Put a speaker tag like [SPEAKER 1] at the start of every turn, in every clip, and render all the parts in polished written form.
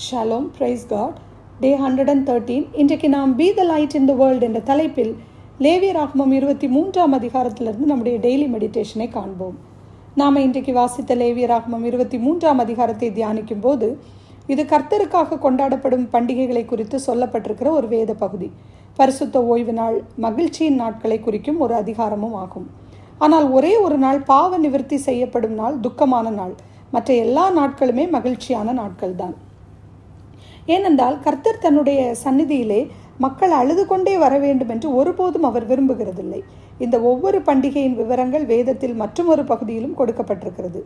[SPEAKER 1] Shalom, price God. டே 113. இன்றைக்கு நாம் be the light in the world என்ற தலைப்பில் லேவியராகமம் 23ஆம் அதிகாரத்திலிருந்து நம்முடைய டெய்லி மெடிடேஷனை காண்போம். நாம் இன்றைக்கு வாசித்த லேவியராகமம் 23ஆம் அதிகாரத்தை தியானிக்கும் போது இது கர்த்தருக்காக கொண்டாடப்படும் பண்டிகைகளை குறித்து சொல்லப்பட்டிருக்கிற ஒரு வேத பகுதி. பரிசுத்த ஓய்வு நாள் மகிழ்ச்சியின் நாட்களை குறிக்கும் ஒரு அதிகாரமும் ஆகும். ஆனால் ஒரே ஒரு நாள் பாவ நிவர்த்தி செய்யப்படும் நாள் துக்கமான நாள். மற்ற எல்லா நாட்களுமே மகிழ்ச்சியான நாட்கள் தான். ஏனென்றால் கர்த்தர் தன்னுடைய சந்நிதியிலே மக்கள் அழுது கொண்டே வர வேண்டும் என்று ஒருபோதும் அவர் விரும்புகிறதில்லை. இந்த ஒவ்வொரு பண்டிகையின் விவரங்கள் வேதத்தில் மற்றொரு பகுதியிலும் கொடுக்கப்பட்டிருக்கிறது.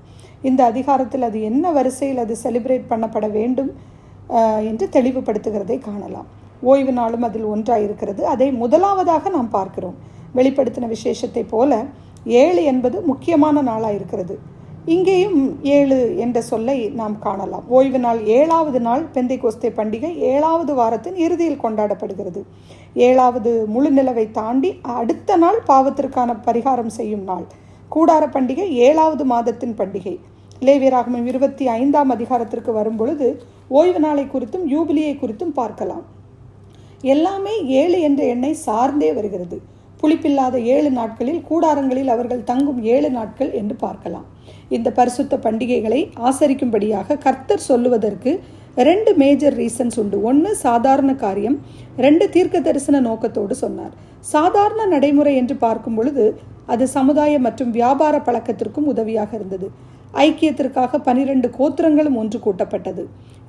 [SPEAKER 1] இந்த அதிகாரத்தில் அது என்ன வரிசையில் அது செலிப்ரேட் பண்ணப்பட வேண்டும் என்று தெளிவுபடுத்துகிறதை காணலாம். ஓய்வு நாளும் அதில் ஒன்றாயிருக்கிறது. அதை முதலாவதாக நாம் பார்க்கிறோம். வெளிப்படுத்தின விசேஷத்தை போல 7 என்பது முக்கியமான நாளாக இருக்கிறது. இங்கேயும் 7 என்ற சொல்லை நாம் காணலாம். ஓய்வு நாள் 7வது நாள் பெந்தைக்கோஸ்தே பண்டிகை 7வது வாரத்தின் இறுதியில் கொண்டாடப்படுகிறது. 7வது முழு நிலவை தாண்டி அடுத்த நாள் பாவத்திற்கான பரிகாரம் செய்யும் நாள். கூடார பண்டிகை 7வது மாதத்தின் பண்டிகை. லேவியராகமம் 25ஆம் அதிகாரத்திற்கு வரும் பொழுது ஓய்வு நாளை குறித்தும் யூபிலியை குறித்தும் பார்க்கலாம். எல்லாமே 7 என்ற எண்ணை சார்ந்தே வருகிறது. புளிப்பில்லாத 7 நாட்களில் கூடாரங்களில் அவர்கள் தங்கும் 7 நாட்கள் என்று பார்க்கலாம். இந்த பரிசுத்த பண்டிகைகளை ஆசரிக்கும்படியாக கர்த்தர் சொல்லுவதற்கு 2 மேஜர் ரீசன்ஸ் உண்டு. 1 சாதாரண காரியம், 2 தீர்க்க தரிசன நோக்கத்தோடு சொன்னார். சாதாரண நடைமுறை என்று பார்க்கும் பொழுது அது சமுதாய மற்றும் வியாபார பழக்கத்திற்கும் உதவியாக இருந்தது. ஐக்கியத்திற்காக 12 கோத்திரங்களும் ஒன்று கூட்டப்பட்டது.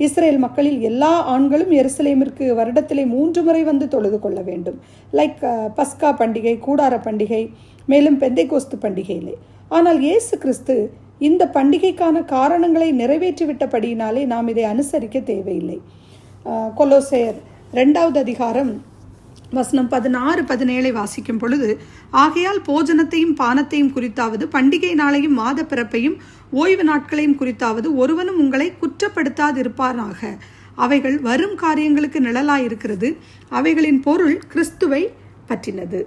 [SPEAKER 1] இஸ்ரேல் மக்களில் எல்லா ஆண்களும் எருசலேமிற்கு வருடத்திலே 3 முறை வந்து தொழுது கொள்ள வேண்டும். லைக் பஸ்கா பண்டிகை, கூடார பண்டிகை, மேலும் பெந்தைக்கோஸ்து பண்டிகையிலே. ஆனால் இயேசு கிறிஸ்து இந்த பண்டிகைக்கான காரணங்களை நிறைவேற்றிவிட்டபடியினாலே நாம் இதை அனுசரிக்க தேவையில்லை. கொலோசையர் 2வது அதிகாரம் வசனம் 16-17 வாசிக்கும் பொழுது, ஆகையால் போஜனத்தையும் பானத்தையும் குறித்தாவது பண்டிகை நாளையும் மாத பிறப்பையும் ஓய்வு நாட்களையும் குறித்தாவது ஒருவனும் உங்களை குற்றப்படுத்தாதிருப்பானாக. அவைகள் வரும் காரியங்களுக்கு நிழலாயிருக்கிறது. அவைகளின் பொருள் கிறிஸ்துவை பற்றினது.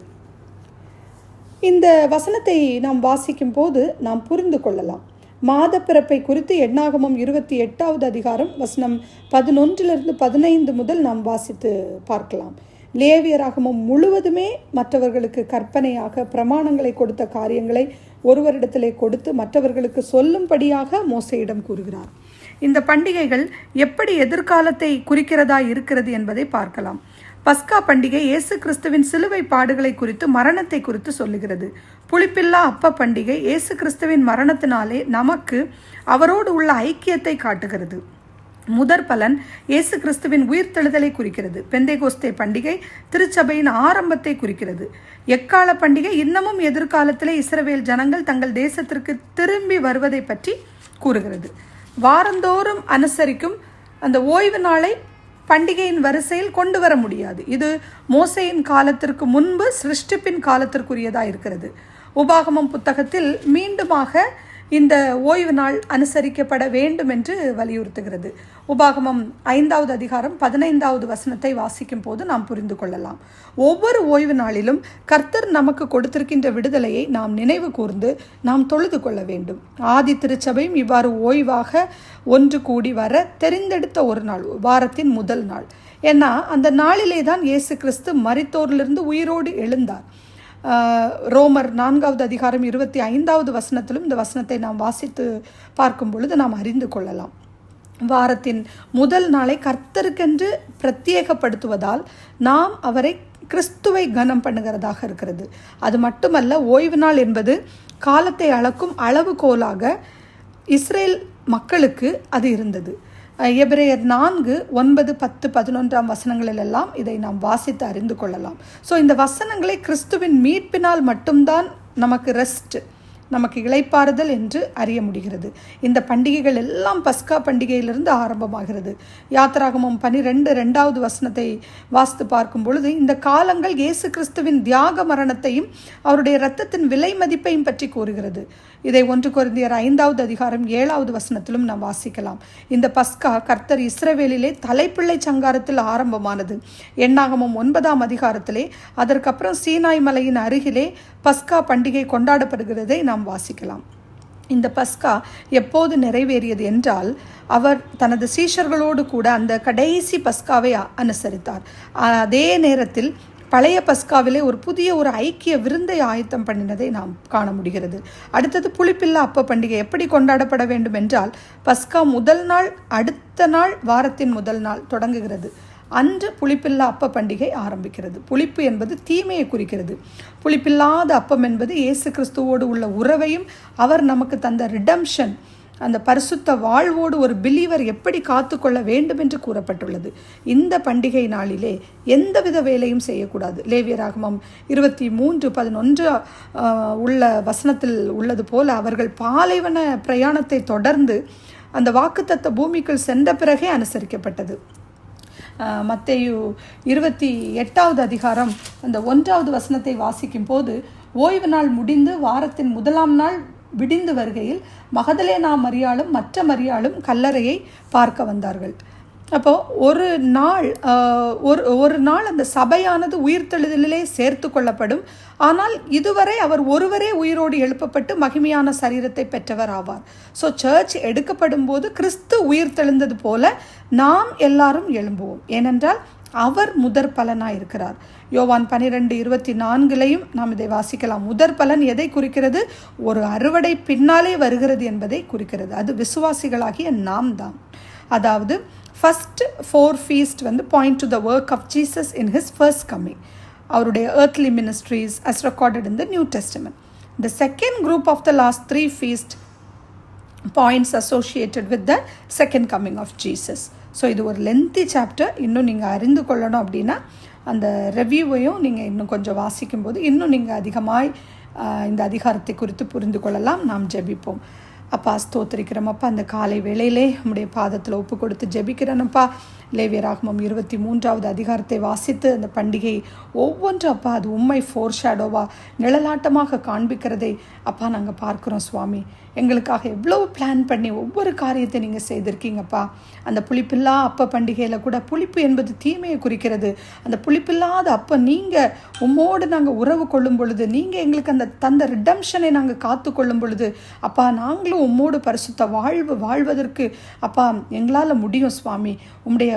[SPEAKER 1] இந்த வசனத்தை நாம் வாசிக்கும் போது நாம் புரிந்து கொள்ளலாம். மாத பிறப்பை குறித்து எண்ணாகமம் 28வது அதிகாரம் வசனம் 11-15 முதல் நாம் வாசித்து பார்க்கலாம். லேவியராகமம் முழுவதுமே மற்றவர்களுக்கு கற்பனையாக பிரமாணங்களை கொடுத்த காரியங்களை ஒருவரிடத்திலே கொடுத்து மற்றவர்களுக்கு சொல்லும்படியாக மோசேயிடம் கூறுகிறார். இந்த பண்டிகைகள் எப்படி எதிர்காலத்தை குறிக்கிறதா இருக்கிறது என்பதை பார்க்கலாம். பஸ்கா பண்டிகை இயேசு கிறிஸ்துவின் சிலுவை பாடுகளை குறித்து மரணத்தை குறித்து சொல்லுகிறது. புளிப்பில்லா அப்ப பண்டிகை இயேசு கிறிஸ்துவின் மரணத்தினாலே நமக்கு அவரோடு உள்ள ஐக்கியத்தை காட்டுகிறது. முதற் பலன் இயேசு கிறிஸ்துவின் உயிர்த்தெழுதலை குறிக்கிறது. பெந்தைக்கோஸ்தே பண்டிகை திருச்சபையின் ஆரம்பத்தை குறிக்கிறது. எக்கால பண்டிகை இன்னமும் எதிர்காலத்திலே இஸ்ரவேல் ஜனங்கள் தங்கள் தேசத்திற்கு திரும்பி வருவதை பற்றி கூறுகிறது. வாரந்தோறும் அனுசரிக்கும் அந்த ஓய்வு நாளை பண்டிகையின் வரிசையில் கொண்டு வர முடியாது. இது மோசேயின் காலத்திற்கு முன்பு சிருஷ்டிப்பின் காலத்திற்குரியதாக இருக்கிறது. உபாகமம் புத்தகத்தில் மீண்டுமாக இந்த ஓய்வு நாள் அனுசரிக்கப்பட வேண்டும் என்று வலியுறுத்துகிறது. உபாகமம் 5வது அதிகாரம் 15வது வசனத்தை வாசிக்கும் போது நாம் புரிந்து கொள்ளலாம். ஒவ்வொரு ஓய்வு நாளிலும் கர்த்தர் நமக்கு கொடுத்திருக்கின்ற விடுதலையை நாம் நினைவு கூர்ந்து நாம் தொழுது கொள்ள வேண்டும். ஆதி திருச்சபையும் இவ்வாறு ஓய்வாக ஒன்று கூடி வர தெரிந்தெடுத்த ஒரு நாள், வாரத்தின் முதல் நாள். ஏன்னா அந்த நாளிலே தான் இயேசு கிறிஸ்து மரித்தோரிலிருந்து உயிரோடு எழுந்தார். ரோமர் 4வது அதிகாரம் 25வது வசனத்திலும் இந்த வசனத்தை நாம் வாசித்து பார்க்கும் பொழுது நாம் அறிந்து கொள்ளலாம். வாரத்தின் முதல் நாளை கர்த்தருக்கென்று பிரத்யேகப்படுத்துவதால் நாம் அவரை கிறிஸ்துவை கனம் பண்ணுகிறதாக இருக்கிறது. அது மட்டுமல்ல, ஓய்வு நாள் என்பது காலத்தை அளக்கும் அளவுகோலாக இஸ்ரேல் மக்களுக்கு அது இருந்தது. எபிரேயர் 4:9, 10, 11 வசனங்களிலெல்லாம் இதை நாம் வாசித்து அறிந்து கொள்ளலாம். ஸோ இந்த வசனங்களை கிறிஸ்துவின் மீட்பினால் மட்டும்தான் நமக்கு ரெஸ்ட், நமக்கு இளைப்பாறுதல் என்று அறிய முடிகிறது. இந்த பண்டிகைகள் எல்லாம் பஸ்கா பண்டிகையிலிருந்து ஆரம்பமாகிறது. யாத்திராகமம் 12:2 வசனத்தை வாசித்து பார்க்கும் பொழுது இந்த காலங்கள் இயேசு கிறிஸ்துவின் தியாக மரணத்தையும் அவருடைய இரத்தத்தின் விலை மதிப்பையும் பற்றி கூறுகிறது. இதை 1 கொரிந்தியர் 5வது அதிகாரம் 7வது வசனத்திலும் நாம் வாசிக்கலாம். இந்த பஸ்கா கர்த்தர் இஸ்ரவேலிலே தலைப்பிள்ளை சங்காரத்தில் ஆரம்பமானது. எண்ணாகமம் 9ஆம் அதிகாரத்திலே அதற்கப்புறம் சீனாய் மலையின் அருகிலே பஸ்கா பண்டிகை கொண்டாடப்படுகிறதை நாம் வாசிக்கலாம். இந்த பஸ்கா எப்போது நிறைவேறியது என்றால், அவர் தனது சீஷர்களோடு கூட அந்த கடைசி பஸ்காவை அனுசரித்தார். அதே நேரத்தில் பழைய பஸ்காவிலே ஒரு புதிய ஐக்கிய விருந்தை ஆயத்தம் பண்ணினதை நாம் காண முடிகிறது. அடுத்தது புளிப்பில்லா அப்ப பண்டிகை எப்படி கொண்டாடப்பட வேண்டும் என்றால், பஸ்கா முதல் நாள் அடுத்த நாள் வாரத்தின் முதல் நாள் தொடங்குகிறது. அன்று புளிப்பில்லா அப்ப பண்டிகை ஆரம்பிக்கிறது. புளிப்பு என்பது தீமையை குறிக்கிறது. புளிப்பில்லாத அப்பம் என்பது இயேசு கிறிஸ்துவோடு உள்ள உறவையும் அவர் நமக்கு தந்த ரிடம்ஷன், அந்த பரிசுத்த வாழ்வோடு ஒரு பிலீவர் எப்படி காத்துக்கொள்ள வேண்டும் என்று கூறப்பட்டுள்ளது. இந்த பண்டிகை நாளிலே எந்தவித வேலையும் செய்யக்கூடாது. லேவியராகமம் 23:11 உள்ள வசனத்தில் உள்ளது போல, அவர்கள் பாலைவன பிரயாணத்தை தொடர்ந்து அந்த வாக்குத்தத்த பூமிக்குள் சென்ற பிறகே அனுசரிக்கப்பட்டது. மத்தேயு 28வது அதிகாரம் அந்த 1வது வசனத்தை வாசிக்கும் போது, ஓய்வு நாள் முடிந்து வாரத்தின் முதலாம் நாள் விடிந்து வருகையில் மகதலேனா மரியாளும் மற்ற மரியாளும் கல்லறையை பார்க்க வந்தார்கள். அப்போ ஒரு நாள் அந்த சபையானது உயிர்த்தெழுதலிலே சேர்த்து கொள்ளப்படும். ஆனால் இதுவரை அவர் ஒருவரே உயிரோடு எழுப்பப்பட்டு மகிமையான சரீரத்தை பெற்றவர் ஆவார். ஸோ சர்ச் எடுக்கப்படும் போது கிறிஸ்து உயிர்த்தெழுந்தது போல நாம் எல்லாரும் எழும்புவோம். ஏனென்றால் அவர் முதற் பலனாய் இருக்கிறார். யோவான் 12:24 நாம் இதை வாசிக்கலாம். முதற் பலன் எதை குறிக்கிறது? ஒரு அறுவடை பின்னாலே வருகிறது என்பதை குறிக்கிறது. அது விசுவாசிகளாகிய நாம் தான். அதாவது first 4 feast point to the work of Jesus in his first coming, அவருடைய earthly ministries as recorded in the New Testament. The second group of the last 3 feast points associated with the second coming of Jesus. So இது ஒரு lengthy chapter. இன்னும் நீங்கள் அறிந்து கொள்ளணும் அப்படின்னா அந்த ரெவ்யூவையும் நீங்கள் இன்னும் கொஞ்சம் வாசிக்கும்போது இன்னும் நீங்கள் அதிகமாய் இந்த அதிகாரத்தை குறித்து புரிந்து கொள்ளலாம். நாம் ஜெபிப்போம். அப்பா, ஸ்தோத்திரிக்கிறோமப்பா, அந்த காலை வேளையிலே உம்முடைய பாதத்தில் ஒப்பு கொடுத்து ஜெபிக்கிறேனப்பா. லேவியராகமம் 23வது அதிகாரத்தை வாசித்து அந்த பண்டிகை ஒவ்வொன்றும் அப்பா அது உண்மை ஃபோர்ஷேடோவா நிழலாட்டமாக காண்பிக்கிறதை அப்பா நாங்கள் பார்க்குறோம் சுவாமி. எங்களுக்காக எவ்வளவு பிளான் பண்ணி ஒவ்வொரு காரியத்தை நீங்கள் செய்திருக்கீங்கப்பா. அந்த புளிப்பில்லா அப்ப பண்டிகையில் கூட புளிப்பு என்பது தீமையை குறிக்கிறது. அந்த புளிப்பில்லாத அப்போ நீங்கள் உம்மோடு நாங்கள் உறவு கொள்ளும் பொழுது, நீங்கள் எங்களுக்கு அந்த தந்த ரிடம்ஷனை நாங்கள் காத்து கொள்ளும் பொழுது அப்பா நாங்களும் உம்மோடு பரிசுத்த வாழ்வதற்கு அப்பா எங்களால் முடியும் சுவாமி. உம்முடைய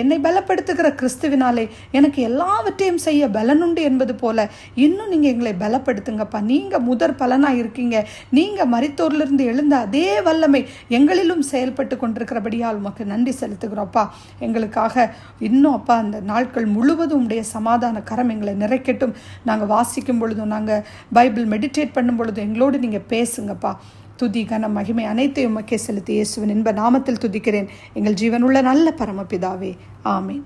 [SPEAKER 1] என்னை பலப்படுத்துகிற கிறிஸ்துவினாலே எனக்கு எல்லாவற்றையும் செய்ய பலனுண்டு என்பது போல இன்னும் நீங்கள் எங்களை பலப்படுத்துங்கப்பா. நீங்கள் முதற் பலனாக இருக்கீங்க. நீங்கள் மரித்தோரிலிருந்து எழுந்த அதே வல்லமை எங்களிலும் செயல்பட்டு கொண்டிருக்கிறபடியால் உமக்கு நன்றி செலுத்துகிறோம்ப்பா. எங்களுக்காக இன்னும் அப்பா அந்த நாட்கள் முழுவதும் உடைய சமாதான கரம் எங்களை நிறைக்கட்டும். நாங்கள் வாசிக்கும் பொழுதும் நாங்கள் பைபிள் மெடிடேட் பண்ணும் பொழுதும் எங்களோடு நீங்கள் பேசுங்கப்பா. துதி கன மகிமை அனைத்தையும் உமக்கே செலுத்தி இயேசுவின் இன்ப நாமத்தில் துதிக்கிறேன் எங்கள் ஜீவனுள்ள நல்ல பரமபிதாவே. ஆமீன்.